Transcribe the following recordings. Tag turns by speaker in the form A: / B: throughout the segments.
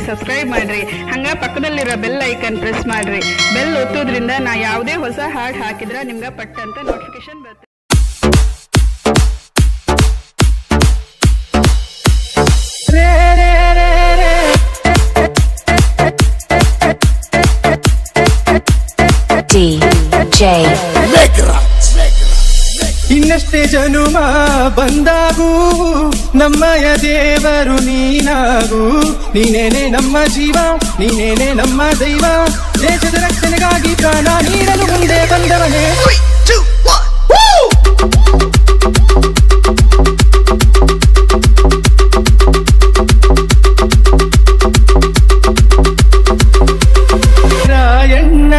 A: Subscribe ಮಾಡ್ರಿ, ಹಂಗ ಪಕ್ಕದಲ್ಲಿರೋ ಬೆಲ್ ಐಕನ್ ಪ್ರೆಸ್ ಮಾಡ್ರಿ. ಬೆಲ್ ಒತ್ತೋದ್ರಿಂದ ನಾ ಯಾವುದೇ ಹೊಸ ಹಾಡ್ ಹಾಕಿದ್ರ ನಿಮ್ಗೆ ಪಟ್ ಅಂತ ನೋಟಿಫಿಕೇಶನ್ ಬರುತ್ತೆ.
B: ಇನ್ನಷ್ಟೇ ಜನುಮ ಬಂದಾಗೂ ನಮ್ಮಯ ದೇವರು ನೀನಾಗೂ, ನೀನೇನೆ ನಮ್ಮ ಜೀವ, ನೀನೇನೆ ನಮ್ಮ ದೈವ. ದೇಶದ ರಕ್ಷಣೆಗಾಗಿ ಪ್ರಾಣ ನೀಡಲು ಮುಂದೆ ಬಂದವನೇ. ರಾಯಣ್ಣ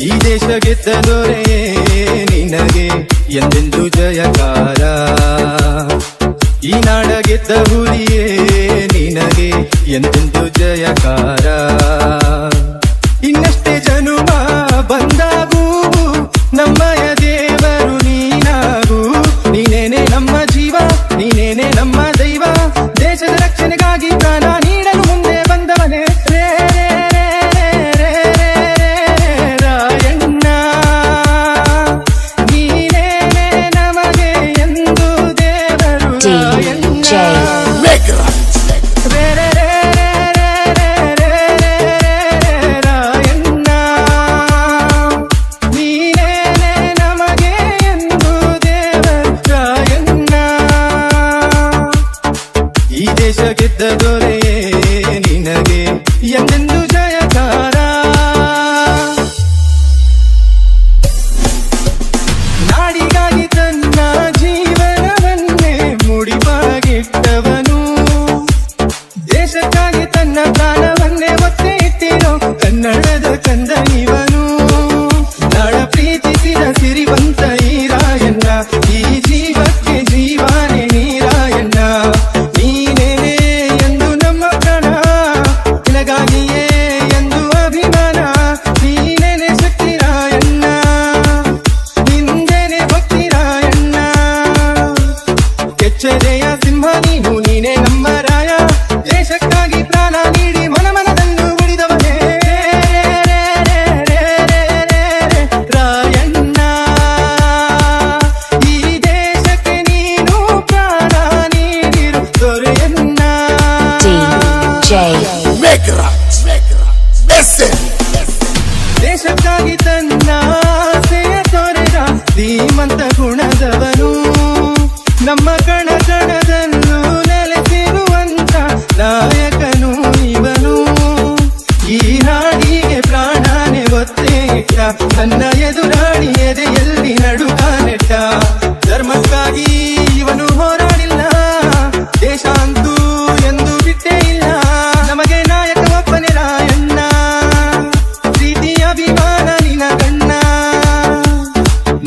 B: ಈ ದೇಶ ಗೆದ್ದ ದೊರೆಯೇ ನಿನಗೆ ಎಂದೆಂದು ಜಯಕಾರ, ಈ ನಾಡ ಗೆದ್ದ ಹುಲಿಯೇ ನಿನಗೆ ಎಂದೆಂದು ಜಯಕಾರ. ಇನ್ನಷ್ಟೇ ಜನುಮ ಬಂದಾಗೂ ನಮ್ಮಯ ದೇವರು ನೀನಾಗೂ, ನೀನೇನೆ ನಮ್ಮ ಜೀವ, ನೀನೇನೆ ನಮ್ಮ ದೈವ. ದೇಶದ ರಕ್ಷಣೆಗಾಗಿ ಪ್ರಾಣ ನೀಡಲು ಮುಂದೆ ಬಂದವನೇ. ರಾಯಣ್ಣ ನೀನೇನೆ ನಮಗೆ ಎಂದು ದೇವರು. ರಾಯಣ್ಣ ನೀನೇನೆ ನಮಗೆ ಎಂದು ದೇವರು. ರಾಯಣ್ಣ ಈ ದೇಶ ಗೆದ್ದ ದೊರೆಯೇ ನಿನಗೆ ಎಂದೆಂದು ಜಯಕಾರ. ನಾಡಿಗಾಗಿ ತನ್ನ ಜೀವನವನ್ನೇ ಮುಡಿಪಾಗಿಟ್ಟವನು, ದೇಶಕ್ಕಾಗಿ ತನ್ನ ಪ್ರಾಣವನ್ನೇ ಒತ್ತೆ ಇಟ್ಟಿರೋ ಕನ್ನಡದ ಕಂದ ಇವನು. ನಾಡ ಪ್ರೀತಿಸಿದ ಸಿರಿವಂತ ಈ ರಾಯಣ್ಣ, ಈ ಜೀವಕ್ಕೆ ಜೀವಾನೇ ನೀ ರಾಯಣ್ಣ. ನೀನೇನೆ ಎಂದು ನಮ್ಮ ಪ್ರಾಣ, ನಿನಗಾಗಿಯೇ ಎಂದು ಅಭಿಮಾನ. ನೀನೇನೆ ಶಕ್ತಿ ರಾಯಣ್ಣ, ನಿಂದೇನೆ ಭಕ್ತಿ ರಾಯಣ್ಣ. ಕೆಚ್ಚದೆಯ ಸಿಂಹ ನೀನು, ನೀನೇ ನಮ್ಮ ರಾಯ. ದೇಶಕ್ಕಾಗಿ ಪ್ರಾಣ ನೀಡಿ ಮನಮನದನ್ನು ಉಳಿದವನೇ. ರಾಯಣ್ಣ ಈ ದೇಶಕ್ಕೆ ನೀನು ಪ್ರಾಣ ನೀಡಿರು ದೊರೆಯಣ್ಣ. ದೇಶಕ್ಕಾಗಿ ತನ್ನ ಆಸೆಯ ತೊರೆದ ಧೀಮಂತ ಗುಣದವನು, ನಮ್ಮ ಕಣ ಕಣದಲ್ಲೂ ನೆಲೆಸಿರುವಂತ ನಾಯಕನು ಇವನು. ಈ ನಾಡಿಗೆ ಪ್ರಾಣನೆ ಒತ್ತೆ ಇಟ್ಟ, ತನ್ನ ಎದುರಾಳಿ ಎದೆಯಲ್ಲಿ ನಡುಕ ನೆಟ್ಟ. ಧರ್ಮಕ್ಕಾಗಿ ಇವನು ಹೋರಾಡಿಲ್ಲ, ದೇಶ ಅಂತೂ ಎಂದು ಬಿಟ್ಟೇ ಇಲ್ಲ. ನಮಗೆ ನಾಯಕ ಒಬ್ಬನೇ ರಾಯಣ್ಣ, ಪ್ರೀತಿ ಅಭಿಮಾನ ನಿನ್ನ ಕಣ್ಣ.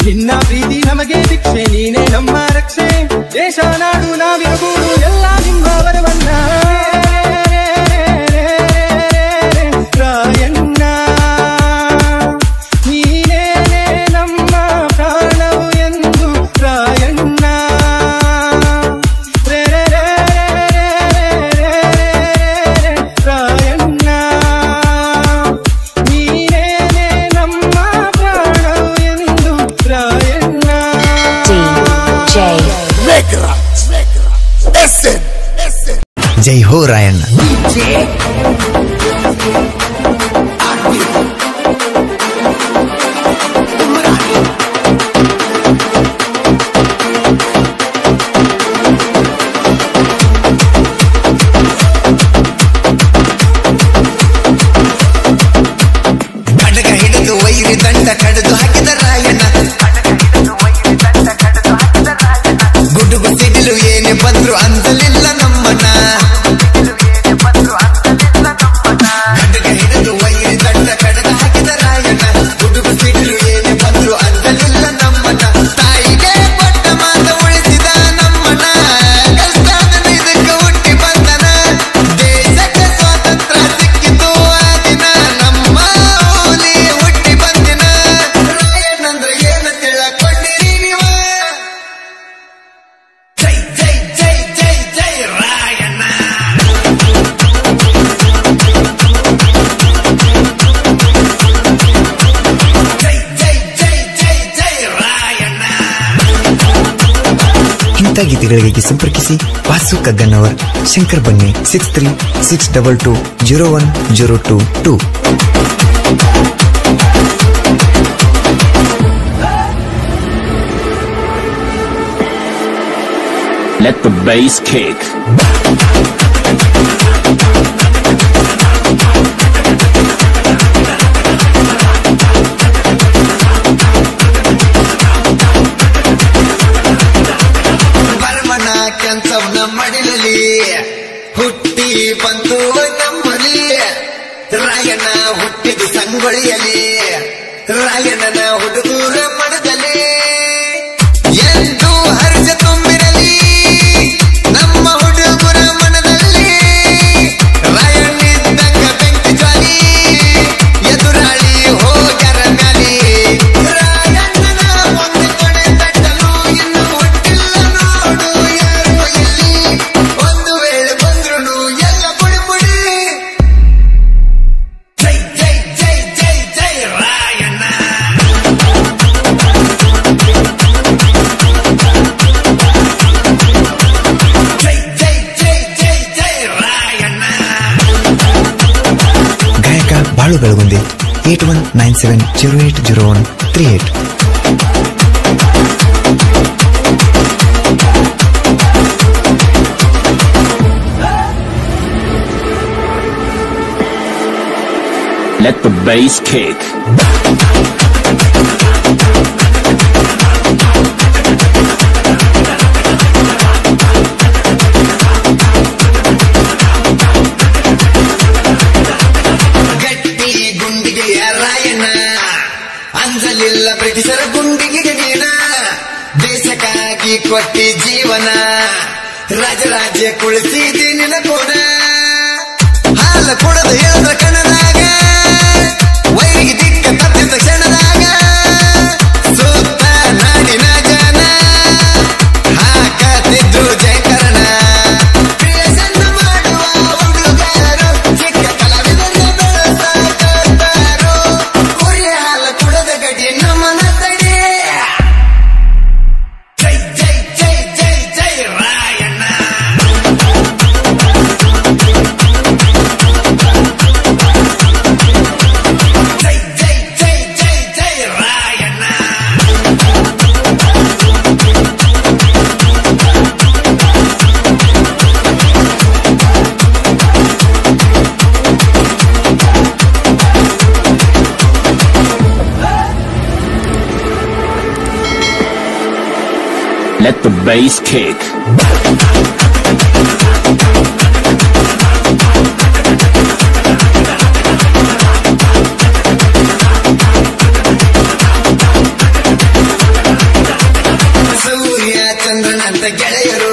B: ನಿನ್ನ ಪ್ರೀತಿ ನಮಗೆ ಭಿಕ್ಷೆ, ನೀನೇ ನಮ್ಮ ರಕ್ಷೆ. ದೇಶ ನಾಡು ನಾವಿರಗೂಡು ಎಲ್ಲ ನಿಮ್ಮ ವರವನ್ನ. ರಾಯಣ್ಣ ನೀನೇನೆ ನಮ್ಮ ಪ್ರಾಣವು ಎಂದು ರಾಯಣ್ಣ. ರಾಯಣ್ಣ ನೀನೇನೆ ನಮ್ಮ ಪ್ರಾಣವು ಎಂದು ರಾಯಣ್ಣ.
C: ಜೈ ಹೋ ರಾಯಣ್ಣ.
D: ಕಡಗ ಹಿಡಿದು ವೈರಿ ದಂಡ ಕಡಿದು ಹಾಕಿದ ರಾಯಣ್ಣ, ಗುಡುಗು ಸಿಡಿಲು ಏನೇ ಬಂದ್ರು ಅಂತಲಿಲ್ಲ ನಮ್ಮಣ್ಣ.
C: ಇಂಥ ಗೀತೆಗಳಿಗೆ ಸಂಪರ್ಕಿಸಿ ವಾಸು ಕಗ್ಗನ್ನವರ್, ಶಂಕರ್ ಬನ್ನಿ 6362201022.
E: Let the bass kick.
D: ಬರ್ಮನ ಕೆಂಚವ್ನ ಮಡಿಲಲಿ ಹುಟ್ಟಿ ಬಂತು ನಮ್ಮಲಿ, ರಾಯಣ್ಣ ಹುಟ್ಟಿದ ಸಂಗೊಳ್ಳಿಯಲಿ, ರಾಯಣ್ಣನ ಹುಡುಗರ ಮಡದಲ್ಲಿ ಎಂದು ಹರ್ಷ ತುಂಬಿರಲಿ ನಮ್ಮ ಹುಡುಗರ ಮನದಲ್ಲಿ. ರಾಯಣ್ಣಿದ್ದಂಗ ಬೆಂಕಿ ಜ್ವಾಲಿ ಎದುರಾಳಿ ಹೋಗ್ಯಾರ ಮ್ಯಾಲಿ. ರಾಯಣ್ಣನ ಒಂದು ಕೊಡೆ ತಟ್ಟಲು ಇನ್ನು ಹುಟ್ಟಿಲ್ಲ ನೋಡು ಯಾರು ಎಲ್ಲಿ, ಒಂದು ವೇಳೆ ಬಂದ್ರು ಎಲ್ಲ ಪುಡಿ ಪುಡಿ. ಜೈ ಜೈ ಜೈ ಜೈ ಜೈ ರಾಯಣ್ಣ. ಜೈ ಜೈ ಜೈ ಜೈ ಜೈ ರಾಯಣ್ಣ.
C: ಗಾಯಕ ಬಾಳು Belagundi 8197080138.
E: Let the bass kick.
D: ಗಟ್ಟಿ ಗುಂಡಿಗೆಯ ರಾಯಣ್ಣ, ಅಂಜಲಿಲ್ಲ ಬ್ರಿಟಿಷರ ಗುಂಡಿಗೆ ನೀನ. ದೇಶಕ್ಕಾಗಿ ಕೊಟ್ಟಿ ಜೀವನ, ರಾಜರಾಜ್ಯ ಕುಳಿಸಿದಿ ನಿನ ಕೋಣ. ಹಾಲು ಕೊಡದ ಹೇಳಿದ್ರ ಕಣದಾಗ, ವೈರಿಗೆ ದಿಕ್ಕ ತಪ್ಪಿದ ಕ್ಷಣದಾಗ, ಸುತ್ತ ನಾಡಿನ ಜನ ಹಾಕತಿದ್ರು ಜಯಕರಣ. ಕ್ರಿಯೇಷನ್ ಮಾಡುವ ಹುಡುಗರು ಚಿಕ್ಕ ಕಲಾವಿದರ ಬೆಳೆಸಾಕತ್ತಾರು. ಕುರಿ ಹಾಲು ಕುಡದ ಗಡಿ ನಮ್ಮನ ತಡಿ. ಜೈ ಜೈ ಜೈ ಜೈ ಜೈ ರಾಯಣ್ಣ. ಜೈ ಜೈ ಜೈ ಜೈ ಜೈ Rayanna.
E: Let the bass kick.
D: ಸೂರ್ಯ ಚಂದ್ರನಂತ ಗೆಳೆಯರು,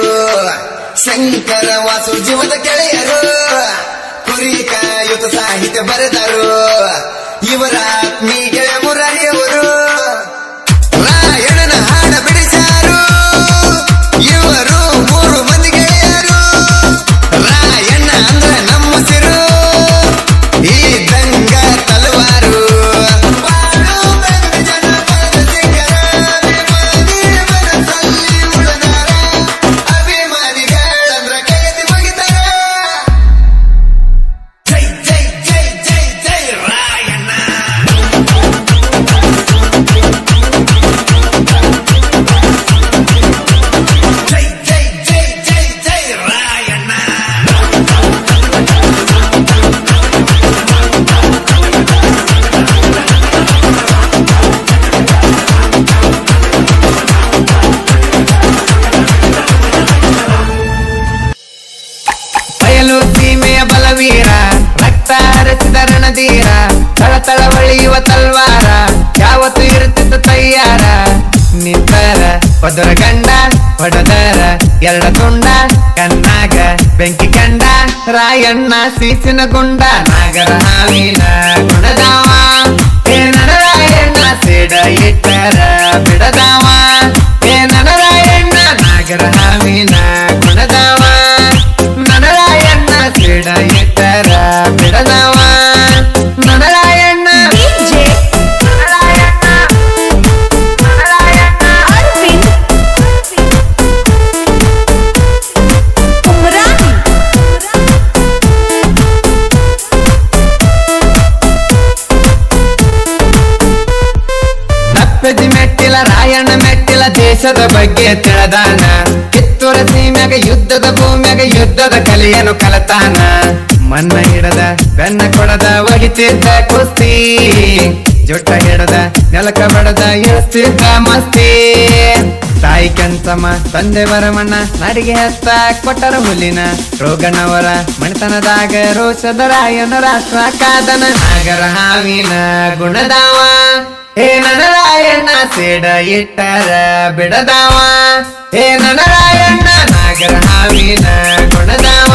D: ಶಂಕರ ವಾಸು ಜೀವದ ಗೆಳೆಯರು, ಕುರಿ ಕಾಯುತ ಸಾಹಿತ್ಯ ಬರೆದರು ಇವರ ಆತ್ಮೀಯ ಮುರಾರಿಯವರು. ರಾಯಣ್ಣನ ಹಾಡ ಬಿಡಿಸಾರು ಇವರು ಮೂರು ಮಂದಿ ಗೆಳೆಯರು. ರಾಯಣ್ಣ ಅಂದ್ರೆ ನಮ್ಮ ಸಿರು, ಈ ದಂಗ ತಲವಾರು. ಬಾಳು ಬಂದ ಜನ ಬಂದ ಸಿಕ್ಕರ, ಅಭಿಮಾನಿ ಮನಸ್ಸಲ್ಲಿ ಉಳಿದಾರ. ಅಭಿಮಾನಿಗಳಂದ್ರ ಕೈದಿ ಮುಗಿತಾರ. ಜೈ ಜೈ ಜೈ ಜೈ ಜೈ ರಾಯಣ್ಣ. ಜೈ ಜೈ ಜೈ ಜೈ ಜೈ ರಾಯಣ್ಣ.
B: ಬಯಲು ಸೀಮೆಯ ಬಲವೀರ, ರಕ್ತ ಹರಿಸಿದ ರಣಧೀರ, ತಳತಳ ಹೊಳೆಯುವ ತಲ್ವಾರ, ಯಾವತ್ತು ಇರುತ್ತಿದ್ದ ತಯ್ಯಾರ. ನಿಂತರ ಒದರ ಗಂಡ ಹೊಡೆದರ ಎರಡ ತುಂಡ, ಕಣ್ಣಾಗ ಬೆಂಕಿ ಕಂಡ ರಾಯಣ್ಣ ಸೀಸಿನ ಗುಂಡ. ನಾಗರ ಹಾವಿನ ಗುಣದಾವ, ಏನನ ರಾಯಣ್ಣ ಸೇಡ ಇಟ್ಟರ ಬಿಡದಾವ. ಏನನ ರಾಯಣ್ಣ ನಾಗರ ಹಾವಿನ ಗುಣದಾವ, ನನ್ನ ರಾಯಣ್ಣ ಸೇಡ ಇಟ್ಟರ ಬಿಡದಾವ. ನನ್ನ ರಾಯಣ್ಣ ದೇಶದ ಬಗ್ಗೆ ತಿಳದಾನ. ಕಿತ್ತೂರ ಸೀಮ್ಯಾಗ ಯುದ್ಧದ ಭೂಮ್ಯಾಗ ಯುದ್ಧದ ಕಲೆಯನ್ನು ಕಲತಾನ. ಮನ್ನ ಹಿಡದ ಬೆನ್ನ ಕೊಡದ ಒಡಿತಿದ್ದ ಕುಸ್ತಿ, ಜೊಟ್ಟ ಹಿಡದ ನೆಲಕ ಬಡದ ಇಳಿಸ್ತಿದ್ದ ಮಸ್ತಿ. ತಾಯಿ ಕೆಂಚಮ್ಮ ತಂದೆ ಬರಮಣ್ಣ ನಾಡಿಗೆ ಹೆತ್ತ ಕೊಟ್ಟರ ಹುಲಿನ. ರೋಗಣ್ಣವರ ಮಣಿತನದಾಗ ರೋಷದ ರಾಯನ ರಾಷ್ಟ್ರ ಕಾದನ. ನಾಗರ ಹಾವಿನ ಗುಣದಾವ ಹೇ ನನರಾಯಣ್ಣ, ಸೇಡ ಇಟ್ಟರ ಬಿಡದಾವ. ಹೇ ನನರಾಯಣ್ಣ ನಾಗರ ಹಾವಿನ ಗುಣದಾವ.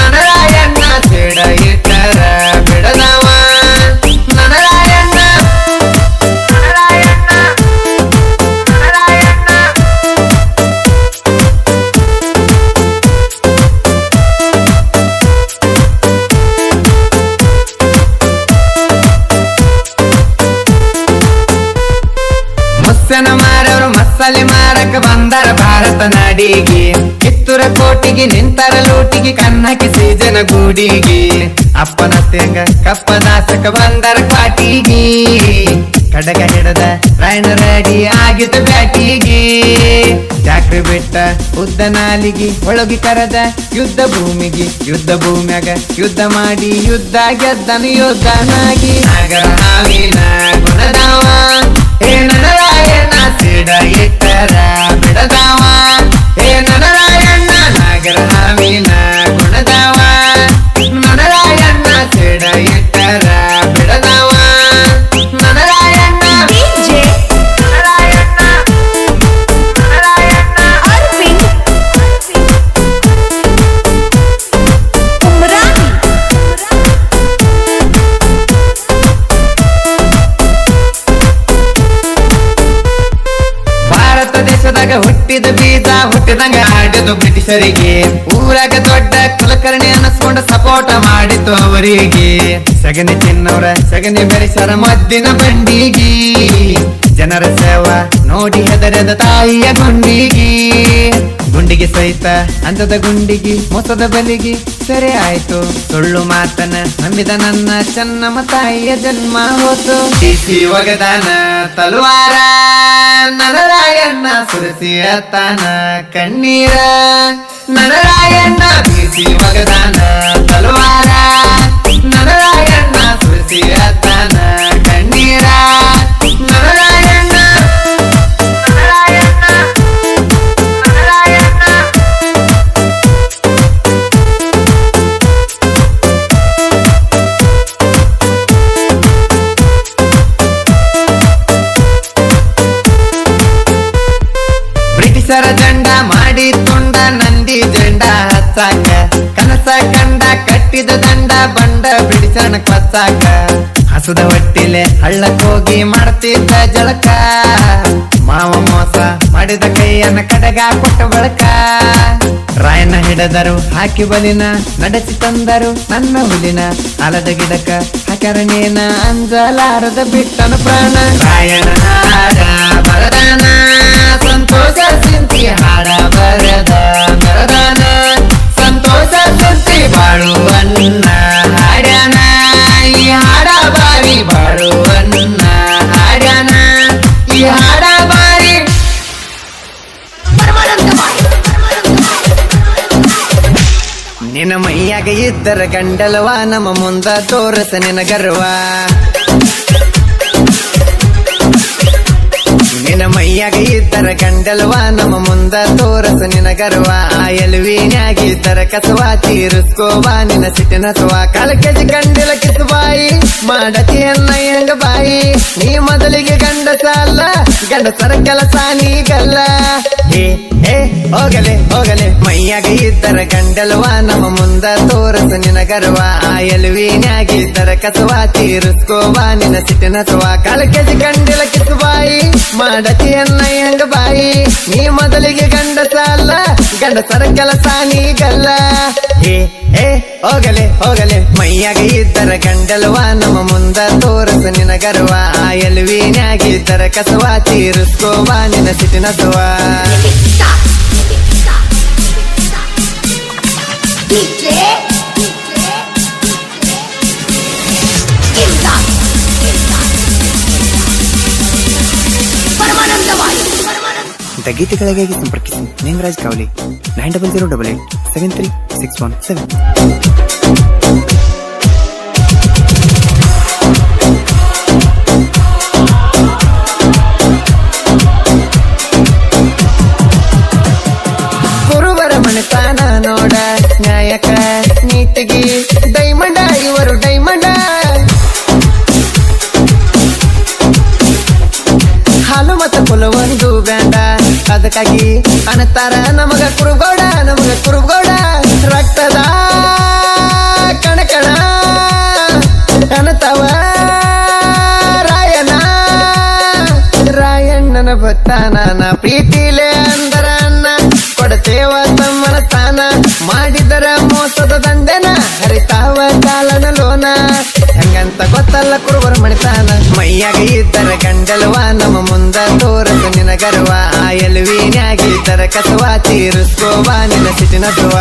B: ನನರಾಯಣ್ಣ ಸೇಡ ಇಟ್ಟರ ಬಿಡದಾವ. ನನರಾಯಣ್ಣ ನನರಾಯಣ್ಣ ನನರಾಯಣ್ಣ. ಮುಸ್ಸನ ಮಾರವರು ಮಸಾಲೆ ಮಾರಕ ಬಂದರ ಭಾರತ ನಾಡಿಗೆ. ಕಿತ್ತೂರ ಕೋಟಿಗೆ ನಿಂತರ ಲೂಟಿಗೆ, ಕನ್ನಕಿ ಸೀಜನ ಗೂಡಿಗೆ. ಅಪ್ಪನ ತೆಂಗ ಕಪ್ಪದಾಸಕ ಬಂದರ ಕಾಟಿಗೆ. ಕಡಗ ಹಿಡದ ರಾಯಣ ರೆಡಿ ಆಗಿತ್ತು ಬ್ಯಾಟಿಗೆ. ಚಾಕ್ರಿ ಬಿಟ್ಟ ಉದ್ದ ನಾಲಿಗೆ ಒಳಗಿ ಕರೆದ ಯುದ್ಧ ಭೂಮಿಗೆ. ಯುದ್ಧ ಭೂಮ್ಯಾಗ ಯುದ್ಧ ಮಾಡಿ ಯುದ್ಧ ಗೆದ್ದನು ಯೋಧನಾಗಿ. ನಾಗರ ಹಾವಿನ ಗುಣದಾವ ಹೇ ನನರಾಯಣ್ಣ, ಸೇಡ ಇಟ್ಟರ ಬಿಡದಾವ. ಹೇ ನನರಾಯಣ್ಣ ನಾಗರ ಹಾವಿನ ಗುಣದಾವ. ನನರಾಯಣ್ಣ ಸೇಡ ಇಟ್ಟರ ಬಿಡದಾವ. ನನರಾಯಣ್ಣ ನನರಾಯಣ್ಣ ನನರಾಯಣ್ಣ. ಭಾರತ ದೇಶದಾಗ ಹುಟ್ಟಿದ ಬೀಜ ಹುಟ್ಟಿದಂಗ ಆಡಿದು ಬ್ರಿಟಿಷರಿಗೆ. ಊರಾಗ ದೊಡ್ಡ ಕುಲಕರ್ಣಿ ಅನ್ನಿಸ್ಕೊಂಡ ಸಪೋರ್ಟ ಮಾಡಿತು ಅವರಿಗೆ. ಸಗಣಿ ತಿನ್ನವ್ರ ಸಗಣಿ ಬೆರೆಸರ ಮದ್ದಿನ ಬಂಡಿಗೆ. ಜನರ ಸೇವಾ ನೋಡಿ ಹೆದರದ ತಾಯಿಯ ಗುಂಡಿಗೆ. ಗುಂಡಿಗೆ ಸಹಿತ ಅಂದದ ಗುಂಡಿಗೆ ಮೋಸದ ಬಲಿಗೆ ಸರಿ ಆಯ್ತು. ಸುಳ್ಳು ಮಾತನ ನಂಬಿದ ನನ್ನ ಚೆನ್ನಮ್ಮ ತಾಯಿಯ ಜನ್ಮ ಹೋತು. ಟಿಸಿ ಒಗದಾನ ತಲವಾರ ನನರಾಯಣ್ಣ ಸುರಿಸಿ ಅತ್ತಾನ ಕಣ್ಣೀರ. ನನರಾಯಣ್ಣ ಬೀಸಿ ಒಗದಾನ ತಲವಾರ. ನನರಾಯಣ್ಣ ಸುರಿಸಿ ಅತ್ತಾನ ಕಣ್ಣೀರ. ನನರಾಯಣ್ಣ ನನರಾಯಣ್ಣ ನನರಾಯಣ್ಣ. ಬ್ರಿಟಿಷರ ಜಂಡ ಮಾಡಿ ತುಂಡ ನಂದಿ ಜಂಡ ಹಚ್ಚಾಕ. ಕನಸ ಕಂಡ ಕಟ್ಟಿದ ದಂಡ ಬಂಡ ಬ್ರಿಟಿಷರನ ಕೊಚ್ಚಾಕ. ಹಸುದ ಹೊಟ್ಟಿಲೆ ಹಳ್ಳಕ್ಕೋಗಿ ಮಾಡ್ತಿದ್ದ ಜಳಕ. ಮಾವ ಮೋಸ ಮಾಡಿದ ಕೈಯನ್ನ ಕಡಗ ಕೊಟ್ಟ ಬಳಕ. ರಾಯನ ಹಿಡದರು ಹಾಕಿ ಬಲಿನ, ನಡೆಸಿ ತಂದರು ನನ್ನ ಹುಲಿನ. ಅಲದ ಗಿಡಕ ಹಾಕ್ಯಾರನೇನ ಅಂಜಲಾರದ ಬಿಟ್ಟನು ಪ್ರಾಣ. ರಾಯನ ಹಾಡ ಬರದಾನ ಸಂತೋಷ ಸಿಂತಿ ಹಾಡ ಬರದ ಬರದಾನ. ಸಂತೋಷ ಸಿಂತಿ ಬಾಳುವನ್ನ ಹಾಡ್ಯಾನ. ಈ ಹಾಡ ಬಾರಿ ಬಾಳುವನ್ನ ಹಾಡ್ಯಾನ. ಈ ಹಾಡ ಬಾರಿ ನಿನ್ನ ಮೈಯಾಗ ಇದ್ದರ ಗಂಡಲವ, ನಮ್ಮ ಮುಂದ ತೋರಸ ನಿನ ಗರ್ವ. ನಿನ್ನ ಮೈಯಾಗ ಇದ್ದರ ಗಂಡಲವ, ನಮ್ಮ ಮುಂದ ತೋರಸ ನಿನ ಗರ್ವ. ಆ ಎಲ್ವಿನ್ಯಾಗಿದ್ದರ ಕಸವ ತೀರಿಸ್ಕೋವ ನಿನ್ನ ಸಿಟ್ಟಿನ ಸವ. ಕಾಲಕೆಜಿ ಗಂಡಲ ಕಿಸುಬಾಯಿ ಮಾಡತಿಯನ್ನ ಹೆಂಗ ಬಾಯಿ. ನೀ ಮೊದಲಿಗೆ ಗಂಡಸ ಅಲ್ಲ, ಗಂಡಸರ ಕೆಲಸ ನೀಗಲ್ಲ. ಹೇ ಹೇ ಹೋಗಲೆ ಹೋಗಲೆ ಮೈಯಾಗ ಇದ್ದರ ಗಂಡಲ್ವ, ನಮ್ಮ ಮುಂದ ತೋರಸ ನಿನ ಗರ್ವ. ಆ ಎಲ್ವಿನ್ಯಾಗಿದ್ದರ ಕಸವ ತೀರಿಸ್ಕೋವ ನಿನ್ನ ಸಿಟ್ಟಿನ ಸವ. ಕಾಲಕೆಜಿ ಗಂಡಲ ಕಿಸುಬಾಯಿ ಮಾಡತಿಯನ್ನ ಹೆಂಗ ಬಾಯಿ. ನೀ ಮೊದಲಿಗೆ ಗಂಡಸ ಅಲ್ಲ, ಗಂಡಸರ ಕೆಲಸ ನೀಗಲ್ಲ. ಹೇ ಹೇ ಹೋಗಲೆ ಹೋಗಲೆ ಮೈಯಾಗ ಇದ್ದರ ಗಂಡಲ್ವ, ನಮ್ಮ ಮುಂದ ತೋರಸ ನಿನ ಗರ್ವ. ಆ ಎಲ್ವಿನ್ಯಾಗಿದ್ದರ ಕಸವ ತೀರಿಸ್ಕೋವ ನಿನ್ನ ಸಿಟ್ಟಿನ ಸವ.
F: ಪರಮಾನಂದವಾಯು
C: ಇಂಥ ಗೀತೆಗಳಿಗಾಗಿ ಸಂಪರ್ಕಿಸಿ ನಿಂಗರಾಜ್ ಕಾವಲಿ 9008736117.
B: ಮನೆತಾನ ನೋಡ ನ್ಯಾಯಕ ನೀತಿಗೆ ಡೈಮಂಡ ಇವರು ಡೈಮಂಡ ಹಾಲು ಮತ ಕುಲ ಒಂದು ಬ್ಯಾಂಡ ಅದಕ್ಕಾಗಿ ಅನ್ನತಾರ ನಮಗ ಕುರುಗೌಡ ರಕ್ತದ ಕಣಕಣ ಅನ್ನತಾವ ರಾಯಣ್ಣನ ಭಕ್ತಾನ ಪ್ರೀತಿಲೇ ಅಂದರ ಅನ್ನ ಕೊಡತೇವ ತಮ್ಮನ ತಾನ ಮಾಡಿದರ ಮೋಸದ ದಂಡೆನ ಹರಿತಾವ ಕಾಲನ ಲೋನ ಹಂಗಂತ ಗೊತ್ತಲ್ಲ ಕುರುಬರ ಮಣಿತಾನ ಮೈಯಾಗ ಇದ್ದರ ಗಂಡಲ್ವ ನಮ್ಮ ಮುಂದ ತೋರಸ ನಿನ ಗರ್ವ ಆ ಎಲ್ವಿನ್ಯಾಗಿದ್ದರ ಕಸವ ತೀರಿಸ್ಕೋವ ನಿನ್ನ ಸಿಟಿನ ಸುವ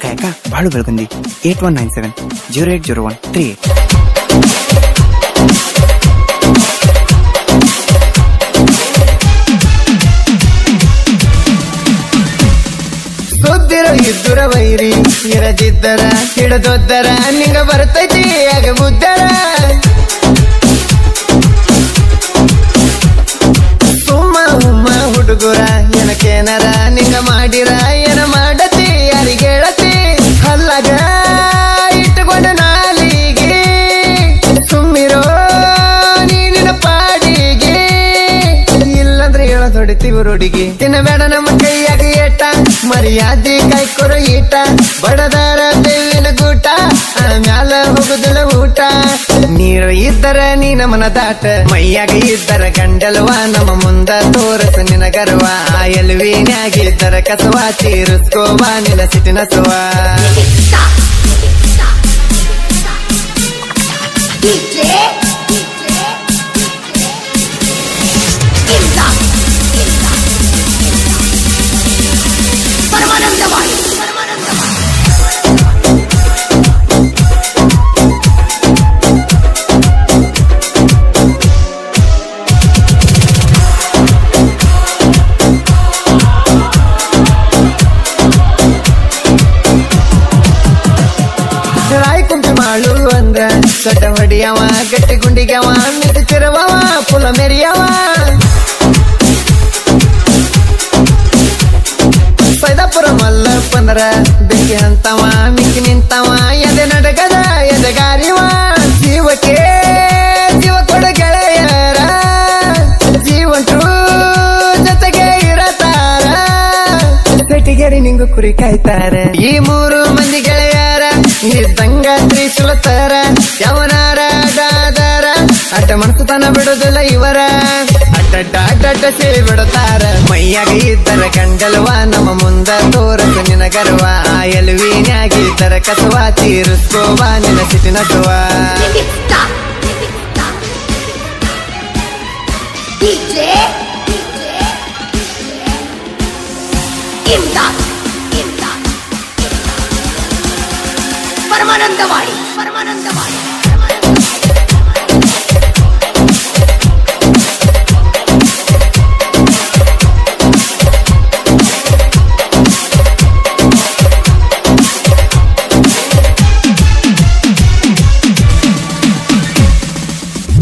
C: ಗಾಯಕ ಬಾಳು ಬೆಳಗುಂದಿ 8197080138.
B: ಸುದ್ದಿರ ಇದ್ದುರ ವೈರಿ ಇರದಿದ್ದರ ಹಿಡದೊದ್ದರ ನಿಂಗ ಬರ್ತೈತಿ ಆಗ ಬುದ್ಧರ ಹುಡುಗುರ ಏನಕೇನರ ನಿಂಗ ಮಾಡಿರ ಏನ ಮಾಡತಿ ಯಾರಿಗೆ ಹೇಳತಿ ಹಲ್ಲಾಗ ಇಟ್ಟುಕೊಂಡ ನಾಲಿಗೆ ಸುಮ್ಮಿರೋ ನೀನಿನ ಪಾಡಿಗೆ ಇಲ್ಲಂದ್ರೆ ಹೇಳದೊಡಿತೀವಿ ರೋಡಿಗೆ ತಿನ್ನಬೇಡ ನಮ್ಮ ಕೈಯಾಗ ಏಟ ಮರ್ಯಾದೆ ಕಾಯ್ಕೊರ ಈಟ ಬಡದಾರ ಬೇವಿನ ಗೂಟ ಆಮ್ಯಾಲ ಹೋಗುದಿಲ್ಲ ಊಟ ನೀರು ಇದ್ದರ ನೀ ನಮನ ದಾಟ ಮೈಯಾಗ ಇದ್ದರ ಗಂಡಲ್ವ ನಮ್ಮ ಮುಂದ ತೋರಸ ನಿನ ಗರ್ವ ಆ ಎಲ್ವಿನ್ಯಾಗಿದ್ದರ ಕಸವ ತೀರಿಸ್ಕೋವ ನಿನ್ನ ಸಿಟಿನ ಸುವ ಮಾಳು ಅಂದ್ರ ಸೊಡ್ಡ ಹೊಡಿಯವ ಗಟ್ಟಿ ಗುಂಡಿಗವ ಮಿತಿ ತಿರುವವ ಪುಲ ಮೆರಿಯವ ಸೈದಾಪುರ ಮಲ್ಲಪ್ಪಂದ್ರ ಬೆಂಕಿ ಅಂತವ ಮಿಕ್ಕಿ ನಿಂತವ ಎದೆ ನಡಗದ ಎದೆಗಾರಿವ ಜೀವಕ್ಕೆ ಜೀವ ಕೊಡ ಗೆಳೆಯರ ಜೀವಂತರು ಜೊತೆಗೆ ಇರತಾರ ಪೆಟ್ಟಿಗೆರಿ ನಿಂಗು ಕುರಿ ಕಾಯ್ತಾರ ಈ ಮೂರು ಮಂದಿ ಗೆಳೆಯರ ಇದ್ದಂಗ ತ್ರಿಶೂಲತರ ಯವನಾರ ಡಾದರ ಅಡ್ಡ ಮನಸ್ಸುತನ ಬಿಡುದಿಲ್ಲ ಇವರ ಅಡ್ಡ ಸೇರಿ ಬಿಡುತ್ತಾರ ಮೈಯಾಗ ಇದ್ದರ ಗಂಡಲ್ವ ನಮ್ಮ ಮುಂದ ತೋರಸ ನಿನ ಗರ್ವ ಆ ಎಲ್ವಿನ್ಯಾಗಿದ್ದರ ಕಸವ ತೀರಿಸ್ಕೋವ ನಿನ್ನ ಸಿಟಿನ ಸುವ
F: ಪರಮಾನಂದವಾಡಿ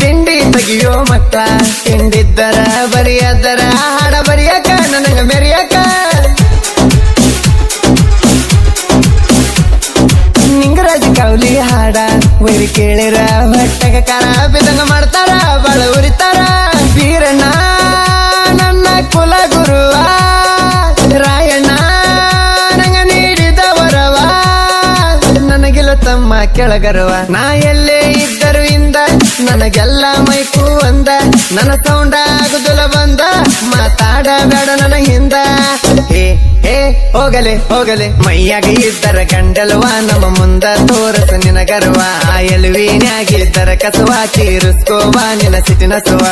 B: ತಿಂಡಿ ತೆಗಿಯೋ ಮಕ್ಕ ತಿಂಡಿದ್ದರ ಬರಿಯದ್ದರ ಹಾಡ ಬರಿಯಕ ನನಗ ಮೆರಿಯಕ ನಿಂಗರಾಜ್ ಕಾವಲಿ ಹಾಡ ವೈರಿ ಕೇಳಿರ ಹೊಟ್ಟೆಗ ಕಾರ ಬಿದಂಗ ಮಾಡ್ತಾರ ಬಾಳ ಉರಿತಾರ ಬೀರಣ್ಣ ನನ್ನ ಕುಲ ಗುರುವ ರಾಯಣ್ಣ ನಂಗ ನೀಡಿದ ವರವ ನನಗಿಲ್ಲ ತಮ್ಮ ಕೆಳಗರವ ನಾ ಎಲ್ಲೇ ಇದ್ದರು ಇಂದ ನನಗೆಲ್ಲ ಮೈಕು ಅಂದ ನನ್ನ ಸೌಂಡ ಆಗುದಿಲ್ಲ ಬಂದ ಮಾತಾಡ ಬೇಡ ನನ್ನ ಹಿಂದ ಹೇ ಹೇ ಹೋಗಲೆ ಹೋಗಲೆ ಮೈಯಾಗ ಇದ್ದರ ಗಂಡಲ್ವ ನಮ್ಮ ಮುಂದ ತೋರಸ ನಿನ ಗರ್ವ ಎಲ್ವಿನ್ಯಾಗಿದ್ದರ ಕಸವ ತೀರಿಸ್ಕೋವಾ ನಿನ್ನ ಸಿಟಿನ ಸುವ